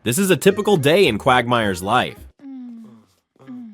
This is a typical day in Quagmire's life.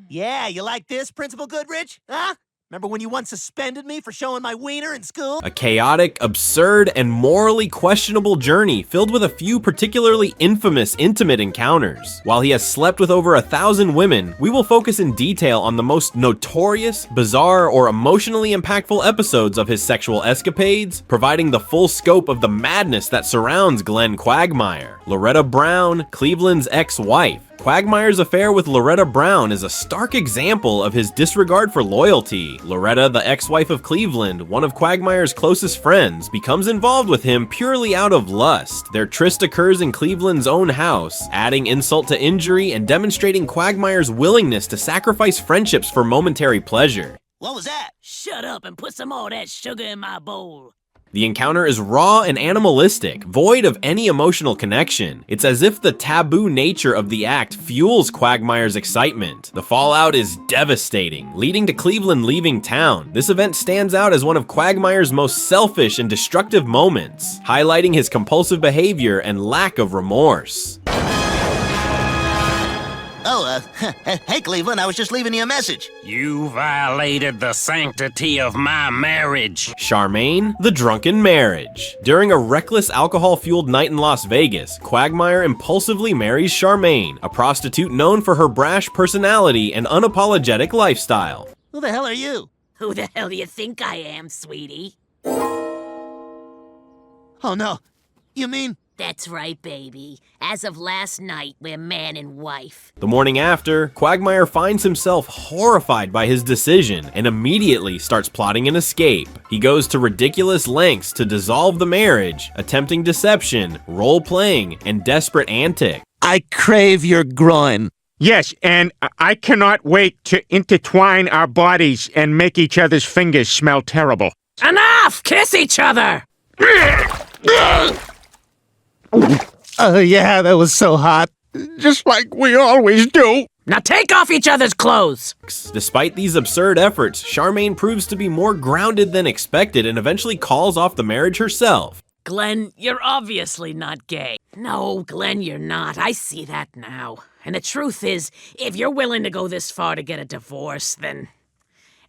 Yeah, you like this, Principal Goodrich? Huh? Remember when you once suspended me for showing my wiener in school? A chaotic, absurd, and morally questionable journey filled with a few particularly infamous intimate encounters. While he has slept with over 1,000 women, we will focus in detail on the most notorious, bizarre, or emotionally impactful episodes of his sexual escapades, providing the full scope of the madness that surrounds Glenn Quagmire. Loretta Brown, Cleveland's ex-wife. Quagmire's affair with Loretta Brown is a stark example of his disregard for loyalty. Loretta, the ex-wife of Cleveland, one of Quagmire's closest friends, becomes involved with him purely out of lust. Their tryst occurs in Cleveland's own house, adding insult to injury and demonstrating Quagmire's willingness to sacrifice friendships for momentary pleasure. What was that? Shut up and put some more of that sugar in my bowl. The encounter is raw and animalistic, void of any emotional connection. It's as if the taboo nature of the act fuels Quagmire's excitement. The fallout is devastating, leading to Cleveland leaving town. This event stands out as one of Quagmire's most selfish and destructive moments, highlighting his compulsive behavior and lack of remorse. Oh, hey Cleveland, I was just leaving you a message. You violated the sanctity of my marriage. Charmaine, the drunken marriage. During a reckless alcohol-fueled night in Las Vegas, Quagmire impulsively marries Charmaine, a prostitute known for her brash personality and unapologetic lifestyle. Who the hell are you? Who the hell do you think I am, sweetie? Oh no, you mean... That's right, baby. As of last night, we're man and wife. The morning after, Quagmire finds himself horrified by his decision and immediately starts plotting an escape. He goes to ridiculous lengths to dissolve the marriage, attempting deception, role-playing, and desperate antics. I crave your groin. Yes, and I cannot wait to intertwine our bodies and make each other's fingers smell terrible. Enough! Kiss each other! Oh yeah, that was so hot. Just like we always do. Now take off each other's clothes! Despite these absurd efforts, Charmaine proves to be more grounded than expected and eventually calls off the marriage herself. Glenn, you're obviously not gay. No, Glenn, you're not. I see that now. And the truth is, if you're willing to go this far to get a divorce, then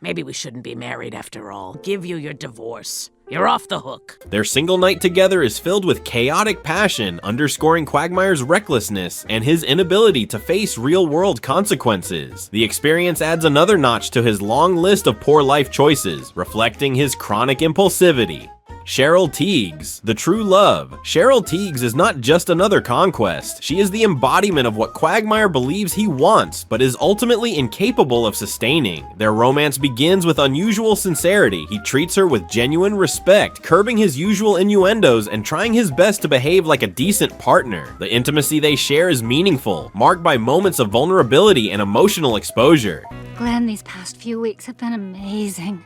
maybe we shouldn't be married after all. Give you your divorce. You're off the hook. Their single night together is filled with chaotic passion, underscoring Quagmire's recklessness and his inability to face real-world consequences. The experience adds another notch to his long list of poor life choices, reflecting his chronic impulsivity. Cheryl Tiegs, the true love. Cheryl Tiegs is not just another conquest. She is the embodiment of what Quagmire believes he wants, but is ultimately incapable of sustaining. Their romance begins with unusual sincerity. He treats her with genuine respect, curbing his usual innuendos and trying his best to behave like a decent partner. The intimacy they share is meaningful, marked by moments of vulnerability and emotional exposure. Glenn, these past few weeks have been amazing.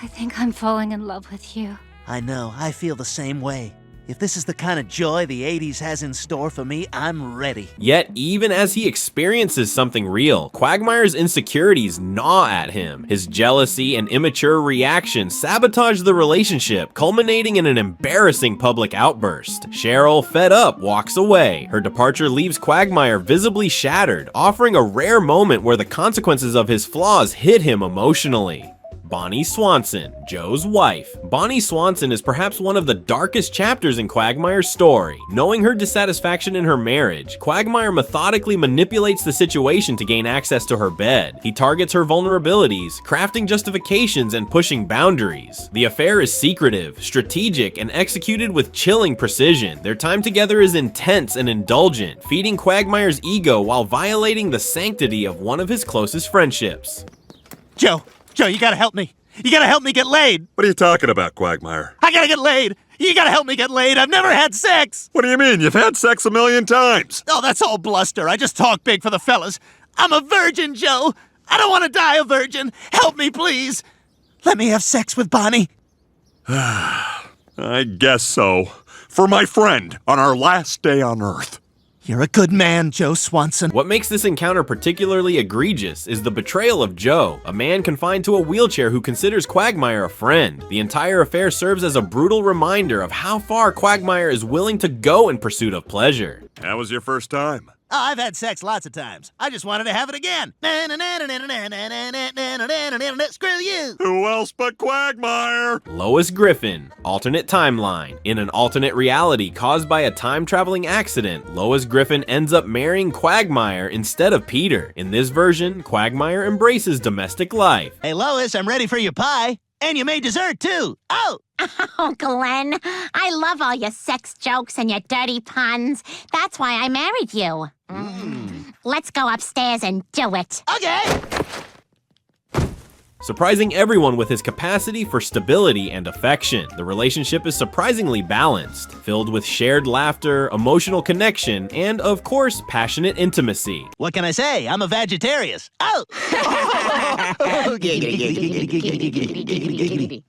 I think I'm falling in love with you. I know, I feel the same way. If this is the kind of joy the 80s has in store for me, I'm ready. Yet, even as he experiences something real, Quagmire's insecurities gnaw at him. His jealousy and immature reaction sabotage the relationship, culminating in an embarrassing public outburst. Cheryl, fed up, walks away. Her departure leaves Quagmire visibly shattered, offering a rare moment where the consequences of his flaws hit him emotionally. Bonnie Swanson, Joe's wife. Bonnie Swanson is perhaps one of the darkest chapters in Quagmire's story. Knowing her dissatisfaction in her marriage, Quagmire methodically manipulates the situation to gain access to her bed. He targets her vulnerabilities, crafting justifications and pushing boundaries. The affair is secretive, strategic, and executed with chilling precision. Their time together is intense and indulgent, feeding Quagmire's ego while violating the sanctity of one of his closest friendships. Joe, you gotta help me. You gotta help me get laid. What are you talking about, Quagmire? I gotta get laid. You gotta help me get laid. I've never had sex. What do you mean? You've had sex 1,000,000 times. Oh, that's all bluster. I just talk big for the fellas. I'm a virgin, Joe. I don't want to die a virgin. Help me, please. Let me have sex with Bonnie. I guess so. For my friend, on our last day on Earth. You're a good man, Joe Swanson. What makes this encounter particularly egregious is the betrayal of Joe, a man confined to a wheelchair who considers Quagmire a friend. The entire affair serves as a brutal reminder of how far Quagmire is willing to go in pursuit of pleasure. How was your first time? Oh, I've had sex lots of times. I just wanted to have it again. Screw you. Who else but Quagmire? Lois Griffin, alternate timeline. In an alternate reality caused by a time-traveling accident, Lois Griffin ends up marrying Quagmire instead of Peter. In this version, Quagmire embraces domestic life. Hey, Lois, I'm ready for your pie. And you made dessert, too. Oh! Oh, Glenn, I love all your sex jokes and your dirty puns. That's why I married you. Let's go upstairs and do it. Okay! Surprising everyone with his capacity for stability and affection. The relationship is surprisingly balanced, filled with shared laughter, emotional connection, and, of course, passionate intimacy. What can I say? I'm a vegetarian. Oh!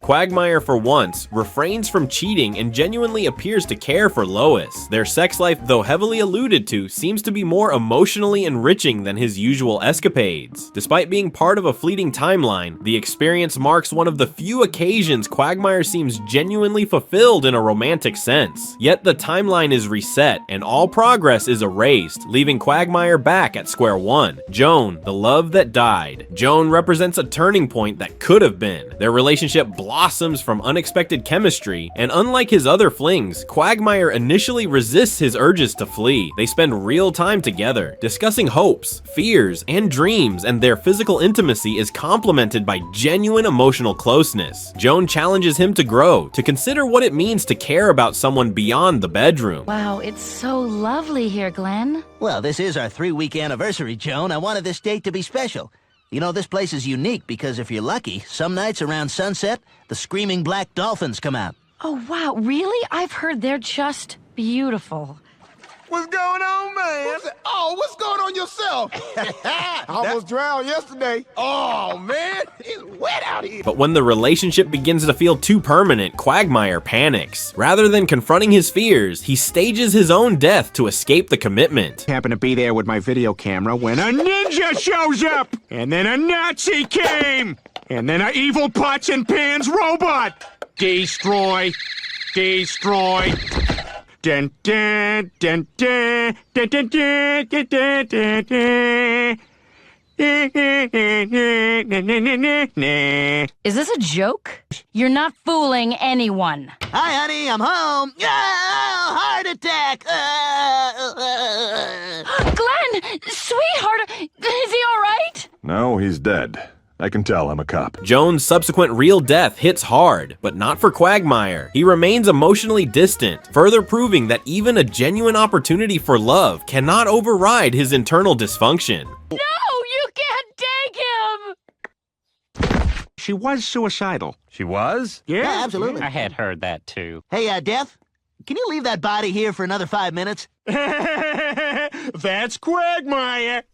Quagmire, for once, refrains from cheating and genuinely appears to care for Lois. Their sex life, though heavily alluded to, seems to be more emotionally enriching than his usual escapades. Despite being part of a fleeting timeline, the experience marks one of the few occasions Quagmire seems genuinely fulfilled in a romantic sense. Yet the timeline is reset, and all progress is erased, leaving Quagmire back at square one. Joan, the love that died. Joan represents a turning point that could have been. Their relationship blossoms from unexpected chemistry, and unlike his other flings, Quagmire initially resists his urges to flee. They spend real time together, discussing hopes, fears, and dreams, and their physical intimacy is complemented by genuine emotional closeness. Joan challenges him to grow, to consider what it means to care about someone beyond the bedroom. Wow, it's so lovely here, Glenn. Well, this is our 3-week anniversary, Joan. I wanted this date to be special. You know, this place is unique because if you're lucky, some nights around sunset, the screaming black dolphins come out. Oh, wow, really? I've heard they're just beautiful. What's going on, man? What's going on yourself? I almost drowned yesterday. Oh, man, it's wet out here. But when the relationship begins to feel too permanent, Quagmire panics. Rather than confronting his fears, he stages his own death to escape the commitment. Happened to be there with my video camera when a ninja shows up! And then a Nazi came! And then an evil pots and pans robot! Destroy! Destroy! Dun, dun, dun, dun, dun, dun, dun, dun, dun, dun, dun. Is this a joke? You're not fooling anyone. Hi, honey, I'm home. Heart attack. Glenn, sweetheart, is he all right? No, he's dead. I can tell I'm a cop. Joan's subsequent real death hits hard, but not for Quagmire. He remains emotionally distant, further proving that even a genuine opportunity for love cannot override his internal dysfunction. No, you can't take him! She was suicidal. She was? Yeah, absolutely. I had heard that too. Hey, Death, can you leave that body here for another 5 minutes? That's Quagmire.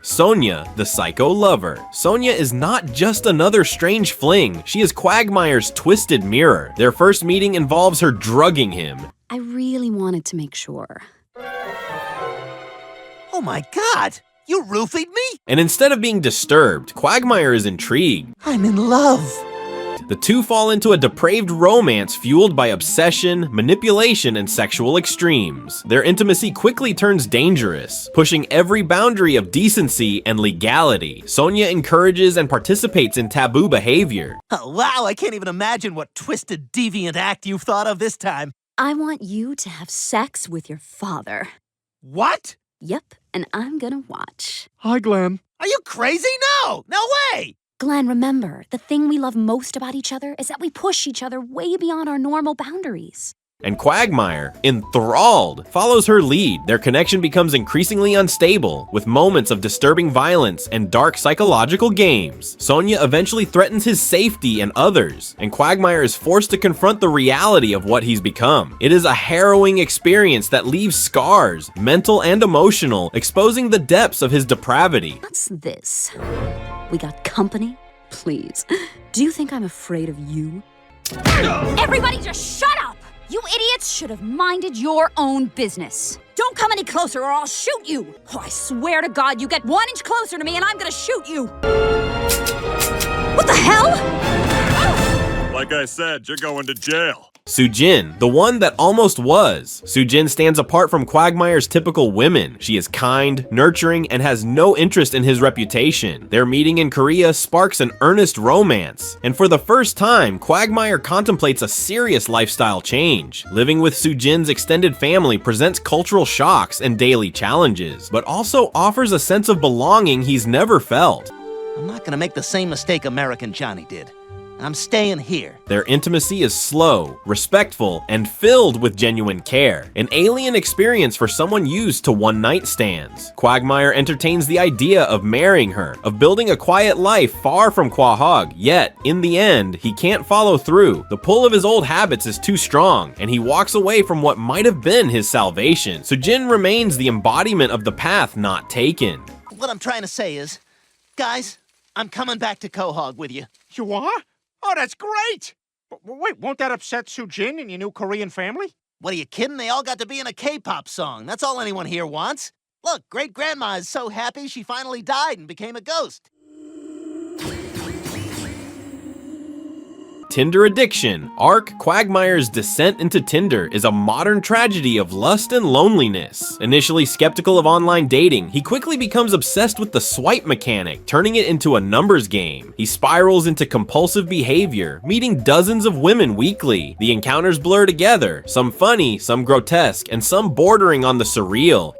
Sonia, the psycho lover. Sonia is not just another strange fling, she is Quagmire's twisted mirror. Their first meeting involves her drugging him. I really wanted to make sure. Oh my God, you roofied me? And instead of being disturbed, Quagmire is intrigued. I'm in love. The two fall into a depraved romance fueled by obsession, manipulation, and sexual extremes. Their intimacy quickly turns dangerous, pushing every boundary of decency and legality. Sonia encourages and participates in taboo behavior. Oh, wow, I can't even imagine what twisted, deviant act you've thought of this time. I want you to have sex with your father. What? Yep, and I'm gonna watch. Hi, Glenn. Are you crazy? No way! Glenn, remember, the thing we love most about each other is that we push each other way beyond our normal boundaries. And Quagmire, enthralled, follows her lead. Their connection becomes increasingly unstable, with moments of disturbing violence and dark psychological games. Sonia eventually threatens his safety and others, and Quagmire is forced to confront the reality of what he's become. It is a harrowing experience that leaves scars, mental and emotional, exposing the depths of his depravity. What's this? We got company? Please. Do you think I'm afraid of you? Everybody just shut up! You idiots should have minded your own business. Don't come any closer or I'll shoot you. Oh, I swear to God, you get 1 inch closer to me and I'm gonna shoot you. What the hell? Like I said, you're going to jail. Sujin, the one that almost was. Sujin stands apart from Quagmire's typical women. She is kind, nurturing, and has no interest in his reputation. Their meeting in Korea sparks an earnest romance. And for the first time, Quagmire contemplates a serious lifestyle change. Living with Sujin's extended family presents cultural shocks and daily challenges, but also offers a sense of belonging he's never felt. I'm not gonna make the same mistake American Johnny did. I'm staying here. Their intimacy is slow, respectful, and filled with genuine care. An alien experience for someone used to one-night stands. Quagmire entertains the idea of marrying her, of building a quiet life far from Quahog, yet, in the end, he can't follow through. The pull of his old habits is too strong, and he walks away from what might have been his salvation. Sujin remains the embodiment of the path not taken. What I'm trying to say is, guys, I'm coming back to Quahog with you. You are? Oh, that's great! Wait, won't that upset Sujin and your new Korean family? What, are you kidding? They all got to be in a K-pop song. That's all anyone here wants. Look, great-grandma is so happy she finally died and became a ghost. Tinder addiction. Arc Quagmire's descent into Tinder is a modern tragedy of lust and loneliness. Initially skeptical of online dating, he quickly becomes obsessed with the swipe mechanic, turning it into a numbers game. He spirals into compulsive behavior, meeting dozens of women weekly. The encounters blur together, some funny, some grotesque, and some bordering on the surreal.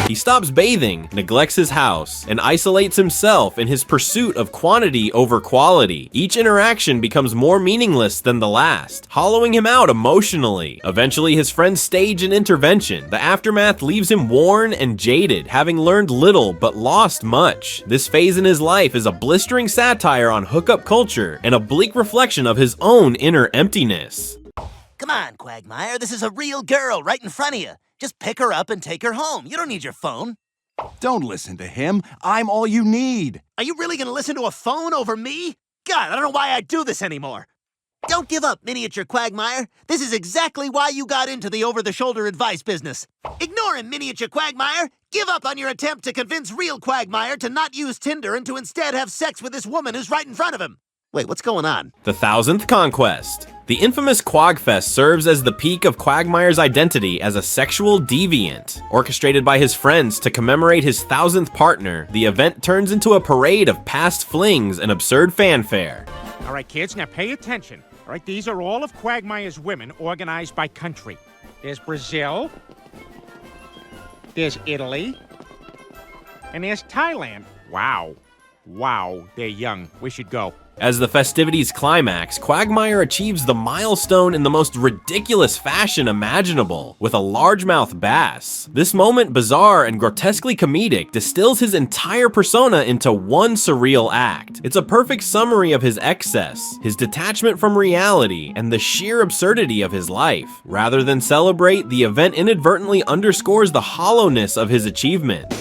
He stops bathing, neglects his house, and isolates himself in his pursuit of quantity over quality. Each interaction becomes more meaningless than the last, hollowing him out emotionally. Eventually, his friends stage an intervention. The aftermath leaves him worn and jaded, having learned little but lost much. This phase in his life is a blistering satire on hookup culture and a bleak reflection of his own inner emptiness. Come on, Quagmire, this is a real girl right in front of you. Just pick her up and take her home. You don't need your phone. Don't listen to him. I'm all you need. Are you really gonna listen to a phone over me? God, I don't know why I do this anymore. Don't give up, miniature Quagmire. This is exactly why you got into the over-the-shoulder advice business. Ignore him, miniature Quagmire. Give up on your attempt to convince real Quagmire to not use Tinder and to instead have sex with this woman who's right in front of him. Wait, what's going on? The 1000th Conquest. The infamous Quagfest serves as the peak of Quagmire's identity as a sexual deviant. Orchestrated by his friends to commemorate his 1000th partner, the event turns into a parade of past flings and absurd fanfare. All right, kids, now pay attention. All right, these are all of Quagmire's women organized by country. There's Brazil, there's Italy, and there's Thailand. Wow. Wow, they're young. We should go. As the festivities climax, Quagmire achieves the milestone in the most ridiculous fashion imaginable, with a largemouth bass. This moment, bizarre and grotesquely comedic, distills his entire persona into one surreal act. It's a perfect summary of his excess, his detachment from reality, and the sheer absurdity of his life. Rather than celebrate, the event inadvertently underscores the hollowness of his achievement.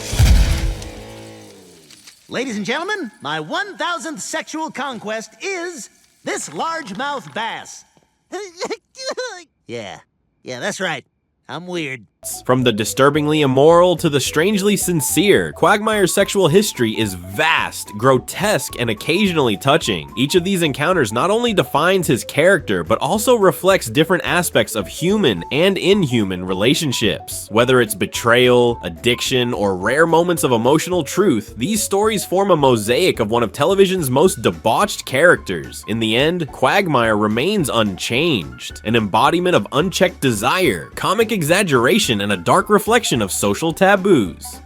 Ladies and gentlemen, my 1000th sexual conquest is this largemouth bass. Yeah, that's right. I'm weird. From the disturbingly immoral to the strangely sincere, Quagmire's sexual history is vast, grotesque, and occasionally touching. Each of these encounters not only defines his character, but also reflects different aspects of human and inhuman relationships. Whether it's betrayal, addiction, or rare moments of emotional truth, these stories form a mosaic of one of television's most debauched characters. In the end, Quagmire remains unchanged, an embodiment of unchecked desire, comic exaggeration, and a dark reflection of social taboos.